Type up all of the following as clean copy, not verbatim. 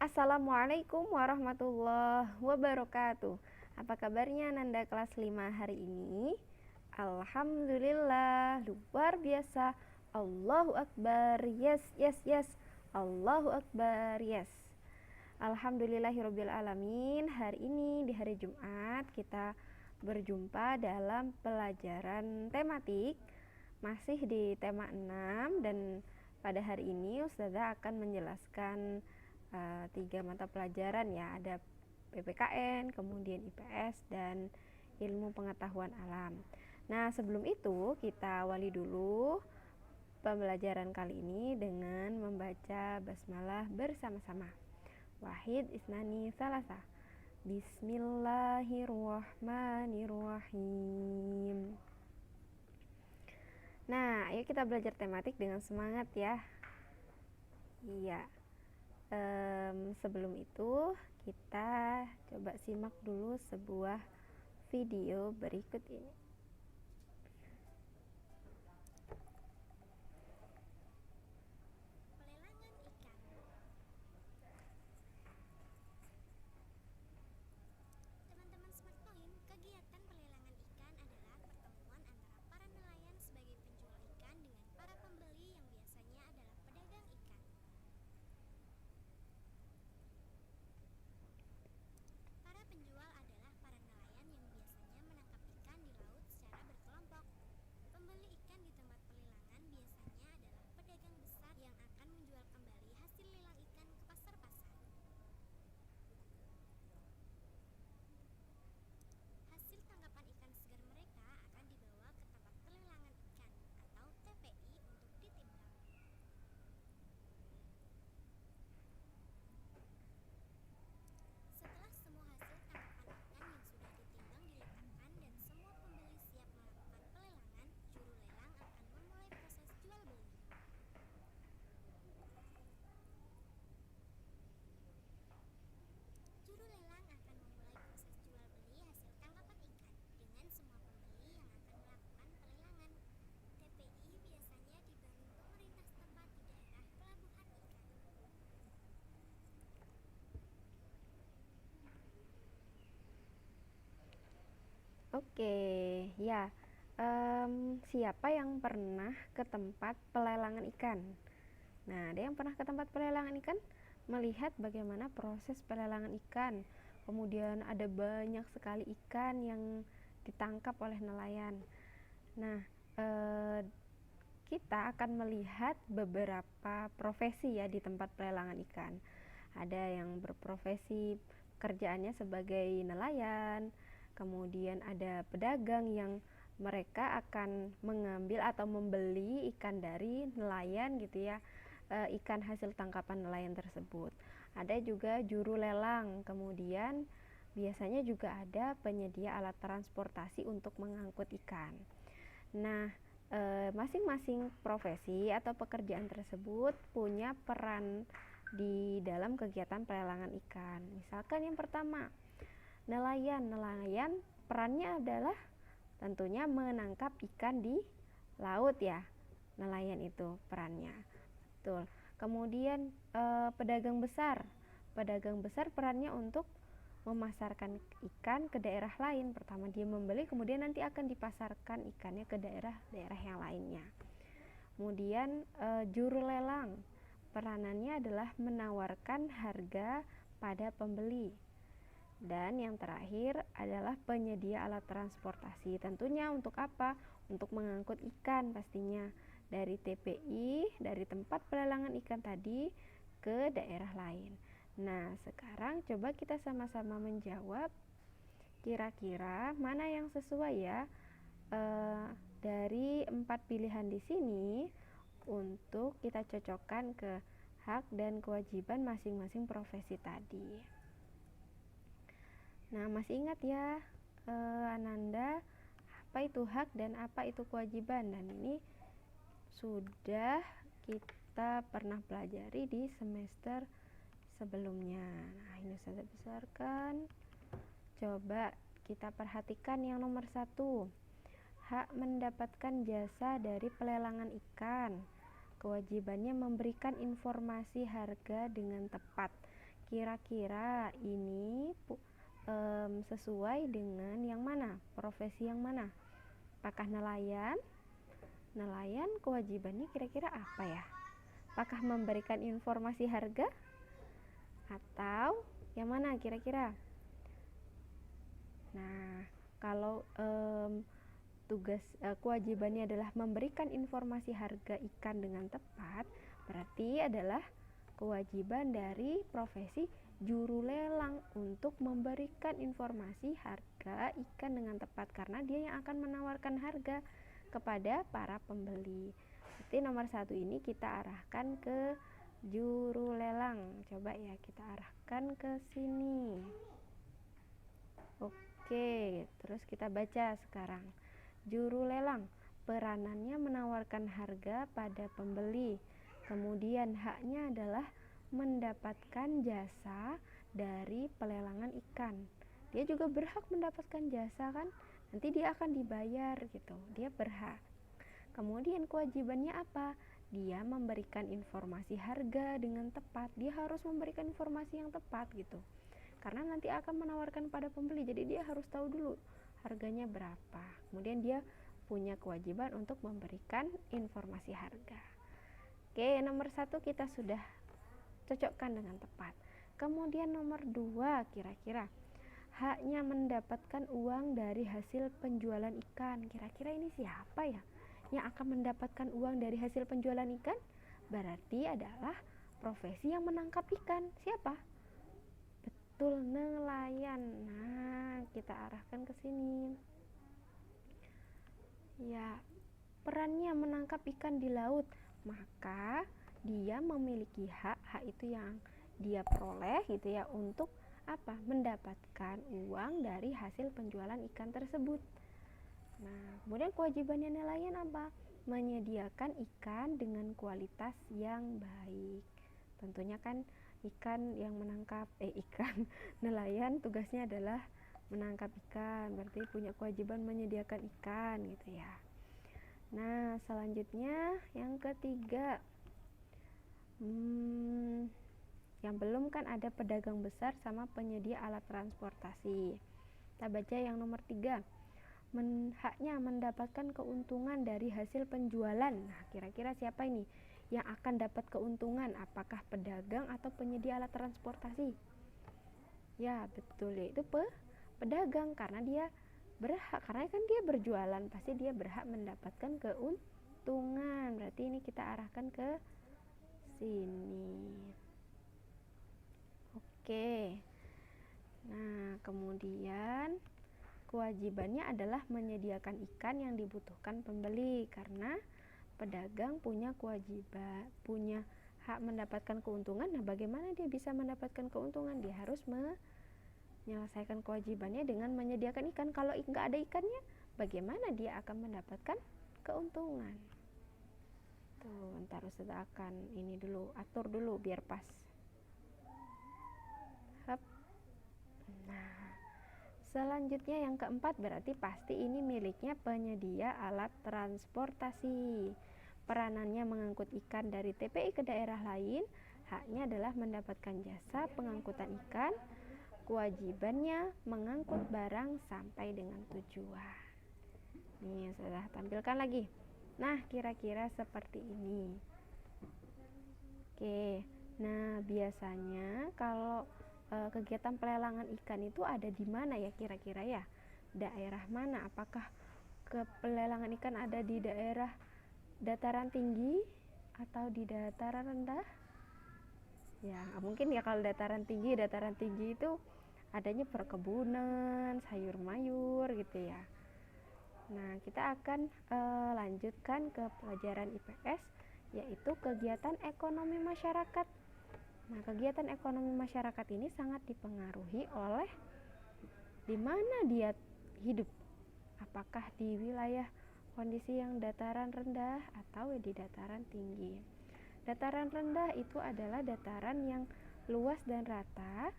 Assalamualaikum warahmatullahi wabarakatuh. Apa kabarnya Nanda kelas 5 hari ini? Alhamdulillah, luar biasa. Allahu Akbar, yes, yes, yes. Allahu Akbar, yes. Alhamdulillahirabbil alamin. Hari ini di hari Jumat kita berjumpa dalam pelajaran tematik masih di tema 6, dan pada hari ini Ustazah akan menjelaskan 3 mata pelajaran ya, ada PPKN, kemudian IPS, dan ilmu pengetahuan alam. Nah, sebelum itu kita awali dulu pembelajaran kali ini dengan membaca basmalah bersama-sama. Wahid isnani salasa. Bismillahirrahmanirrahim. Nah, ayo kita belajar tematik dengan semangat ya. Iya. Sebelum itu kita coba simak dulu sebuah video berikut ini. Oke, ya. Siapa yang pernah ke tempat pelelangan ikan? Nah, ada yang pernah ke tempat pelelangan ikan? Melihat bagaimana proses pelelangan ikan. Kemudian ada banyak sekali ikan yang ditangkap oleh nelayan. Nah, kita akan melihat beberapa profesi ya di tempat pelelangan ikan. Ada yang berprofesi kerjaannya sebagai nelayan, kemudian ada pedagang yang mereka akan mengambil atau membeli ikan dari nelayan gitu ya, ikan hasil tangkapan nelayan tersebut. Ada juga juru lelang, kemudian biasanya juga ada penyedia alat transportasi untuk mengangkut ikan. Nah, masing-masing profesi atau pekerjaan tersebut punya peran di dalam kegiatan pelelangan ikan. Misalkan yang pertama, nelayan perannya adalah tentunya menangkap ikan di laut ya. Nelayan itu perannya. Betul. Kemudian pedagang besar perannya untuk memasarkan ikan ke daerah lain. Pertama dia membeli, kemudian nanti akan dipasarkan ikannya ke daerah-daerah yang lainnya. Kemudian juru lelang peranannya adalah menawarkan harga pada pembeli. Dan yang terakhir adalah penyedia alat transportasi. Tentunya untuk apa? Untuk mengangkut ikan pastinya dari TPI, dari tempat pelelangan ikan tadi ke daerah lain. Nah, sekarang coba kita sama-sama menjawab kira-kira mana yang sesuai ya dari 4 pilihan di sini untuk kita cocokkan ke hak dan kewajiban masing-masing profesi tadi. Nah, masih ingat ya Ananda, apa itu hak dan apa itu kewajiban? Dan ini sudah kita pernah pelajari di semester sebelumnya. Nah, ini saya besarkan. Coba kita perhatikan yang nomor 1. Hak mendapatkan jasa dari pelelangan ikan. Kewajibannya memberikan informasi harga dengan tepat. kira-kira ini sesuai dengan yang mana? Profesi yang mana? Apakah nelayan? Nelayan kewajibannya kira-kira apa ya? Apakah memberikan informasi harga? Atau yang mana kira-kira? Nah, kalau kewajibannya adalah memberikan informasi harga ikan dengan tepat, berarti adalah kewajiban dari profesi juru lelang untuk memberikan informasi harga ikan dengan tepat, karena dia yang akan menawarkan harga kepada para pembeli. Jadi nomor 1 ini kita arahkan ke juru lelang. Coba ya kita arahkan ke sini. Oke, terus kita baca sekarang. Juru lelang, peranannya menawarkan harga pada pembeli. Kemudian haknya adalah mendapatkan jasa dari pelelangan ikan. Dia juga berhak mendapatkan jasa kan? Nanti dia akan dibayar gitu. Dia berhak. Kemudian kewajibannya apa? Dia memberikan informasi harga dengan tepat. Dia harus memberikan informasi yang tepat gitu. Karena nanti akan menawarkan pada pembeli. Jadi dia harus tahu dulu harganya berapa. Kemudian dia punya kewajiban untuk memberikan informasi harga. Oke, nomor 1 kita sudah cocokkan dengan tepat. Kemudian nomor 2 kira-kira haknya mendapatkan uang dari hasil penjualan ikan. Kira-kira ini siapa ya yang akan mendapatkan uang dari hasil penjualan ikan? Berarti adalah profesi yang menangkap ikan. Siapa? Betul, nelayan. Nah, kita arahkan ke sini. Ya, perannya menangkap ikan di laut, maka dia memiliki hak itu yang dia peroleh gitu ya, untuk apa? Mendapatkan uang dari hasil penjualan ikan tersebut. Nah, kemudian kewajibannya nelayan apa? Menyediakan ikan dengan kualitas yang baik. Tentunya kan ikan yang menangkap ikan nelayan tugasnya adalah menangkap ikan, berarti punya kewajiban menyediakan ikan gitu ya. Nah, selanjutnya yang ketiga, yang belum kan ada pedagang besar sama penyedia alat transportasi. Kita baca yang nomor 3. Haknya mendapatkan keuntungan dari hasil penjualan. Nah, kira-kira siapa ini yang akan dapat keuntungan? Apakah pedagang atau penyedia alat transportasi? Ya, betul, yaitu pedagang, karena dia berhak, karena kan dia berjualan, pasti dia berhak mendapatkan keuntungan. Berarti ini kita arahkan ke sini. Oke. Nah, kemudian kewajibannya adalah menyediakan ikan yang dibutuhkan pembeli, karena pedagang punya kewajiban, punya hak mendapatkan keuntungan. Nah, bagaimana dia bisa mendapatkan keuntungan? Dia harus menyelesaikan kewajibannya dengan menyediakan ikan. Kalau nggak ada ikannya, bagaimana dia akan mendapatkan keuntungan? Tuh, ntar Ustazah akan ini dulu, atur dulu biar pas. Nah, selanjutnya yang keempat, berarti pasti ini miliknya penyedia alat transportasi. Peranannya mengangkut ikan dari TPI ke daerah lain. Haknya adalah mendapatkan jasa pengangkutan ikan. Kewajibannya mengangkut barang sampai dengan tujuan. Nih, sudah tampilkan lagi. Nah, kira-kira seperti ini. Oke, nah biasanya kalau kegiatan pelelangan ikan itu ada di mana ya kira-kira ya? Daerah mana? Apakah pelelangan ikan ada di daerah dataran tinggi atau di dataran rendah? Ya, mungkin ya kalau dataran tinggi itu adanya perkebunan, sayur mayur gitu ya. Nah, kita akan lanjutkan ke pelajaran IPS, yaitu kegiatan ekonomi masyarakat. Nah, kegiatan ekonomi masyarakat ini sangat dipengaruhi oleh di mana dia hidup. Apakah di wilayah kondisi yang dataran rendah atau di dataran tinggi. Dataran rendah itu adalah dataran yang luas dan rata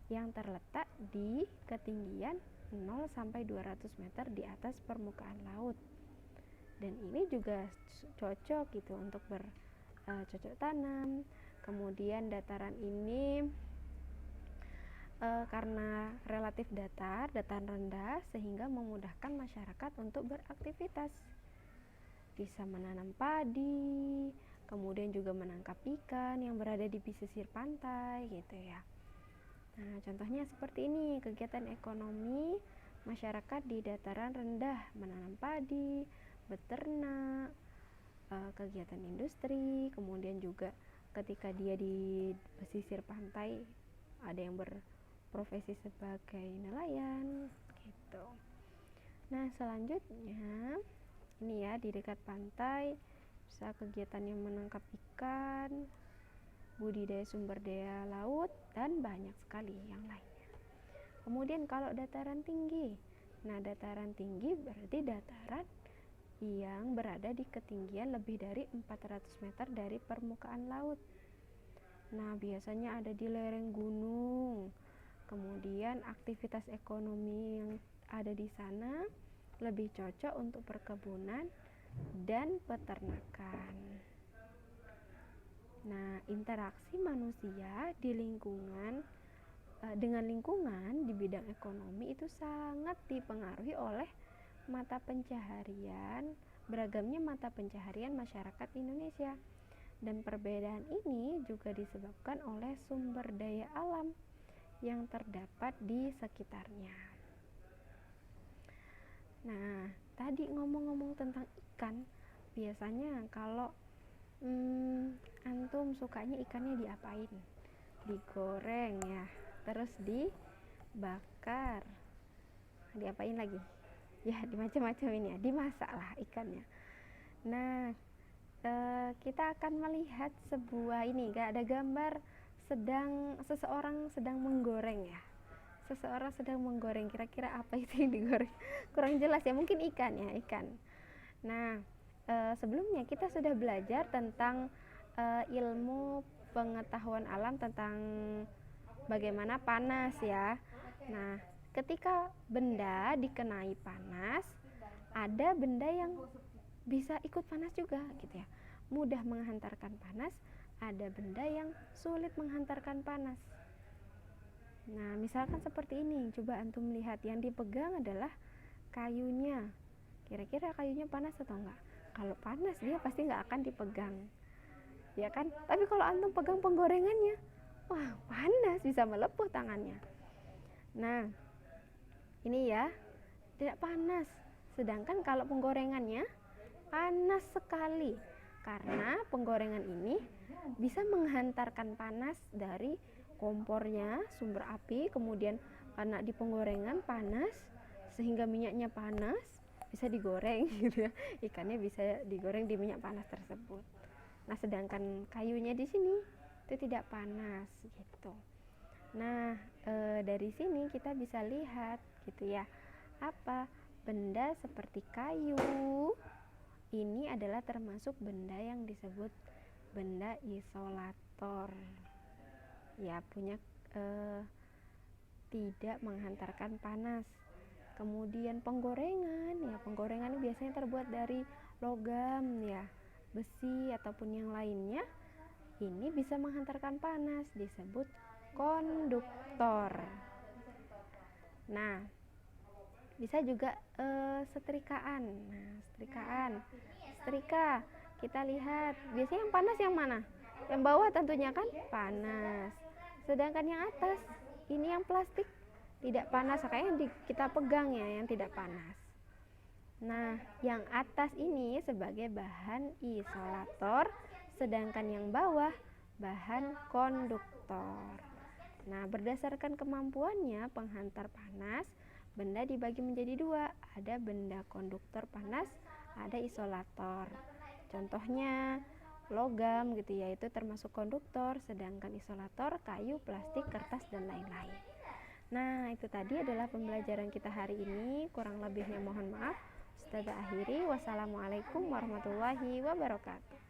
yang terletak di ketinggian 0 sampai 200 meter di atas permukaan laut. Dan ini juga cocok gitu untuk bercocok tanam. Kemudian dataran ini karena relatif datar, dataran rendah, sehingga memudahkan masyarakat untuk beraktivitas. Bisa menanam padi, kemudian juga menangkap ikan yang berada di pesisir pantai gitu ya. Nah, contohnya seperti ini, kegiatan ekonomi masyarakat di dataran rendah, menanam padi, beternak, kegiatan industri, kemudian juga ketika dia di pesisir pantai ada yang berprofesi sebagai nelayan gitu. Nah, selanjutnya ini ya, di dekat pantai bisa kegiatan yang menangkap ikan, budidaya sumber daya laut, dan banyak sekali yang lainnya. Kemudian kalau dataran tinggi, nah dataran tinggi berarti dataran yang berada di ketinggian lebih dari 400 meter dari permukaan laut. Nah, biasanya ada di lereng gunung. Kemudian aktivitas ekonomi yang ada di sana lebih cocok untuk perkebunan dan peternakan. Nah, interaksi manusia di lingkungan dengan lingkungan di bidang ekonomi itu sangat dipengaruhi oleh beragamnya mata pencaharian masyarakat Indonesia. Dan perbedaan ini juga disebabkan oleh sumber daya alam yang terdapat di sekitarnya. Nah, tadi ngomong-ngomong tentang ikan, biasanya kalau antum sukanya ikannya diapain? Digoreng ya, terus dibakar, diapain lagi? Ya, dimacam-macam ini ya, dimasak lah ikannya. Nah, kita akan melihat sebuah ini, ada gambar seseorang sedang menggoreng ya. Seseorang sedang menggoreng, kira-kira apa itu yang digoreng? Kurang jelas ya, mungkin ikan ya, ikan. Nah, sebelumnya kita sudah belajar tentang ilmu pengetahuan alam tentang bagaimana panas ya. Nah, ketika benda dikenai panas, ada benda yang bisa ikut panas juga gitu ya. Mudah menghantarkan panas, ada benda yang sulit menghantarkan panas. Nah, misalkan seperti ini, coba antum lihat, yang dipegang adalah kayunya. Kira-kira kayunya panas atau enggak? Kalau panas dia pasti enggak akan dipegang, ya kan? Tapi kalau antum pegang penggorengannya, wah panas, bisa melepuh tangannya. Nah, ini ya, tidak panas. Sedangkan kalau penggorengannya panas sekali, karena penggorengan ini bisa menghantarkan panas dari kompornya, sumber api, kemudian karena di penggorengan panas sehingga minyaknya panas, bisa digoreng gitu ya. Ikannya bisa digoreng di minyak panas tersebut. Nah, sedangkan kayunya di sini itu tidak panas gitu. Nah, dari sini kita bisa lihat gitu ya, apa benda seperti kayu ini adalah termasuk benda yang disebut benda isolator. Ya, punya tidak menghantarkan panas. Kemudian penggorengan, ya penggorengan ini biasanya terbuat dari logam ya, besi ataupun yang lainnya. Ini bisa menghantarkan panas, disebut konduktor. Nah, bisa juga setrikaan. Nah, setrika kita lihat, biasanya yang panas yang mana? Yang bawah tentunya kan panas. Sedangkan yang atas ini yang plastik tidak panas, makanya kita pegang ya yang tidak panas. Nah, yang atas ini sebagai bahan isolator, sedangkan yang bawah bahan konduktor. Nah, berdasarkan kemampuannya penghantar panas, benda dibagi menjadi dua, ada benda konduktor panas, ada isolator. Contohnya logam gitu ya, itu termasuk konduktor, sedangkan isolator kayu, plastik, kertas, dan lain-lain. Nah, itu tadi adalah pembelajaran kita hari ini, kurang lebihnya mohon maaf. Ustazah akhiri, wassalamualaikum warahmatullahi wabarakatuh.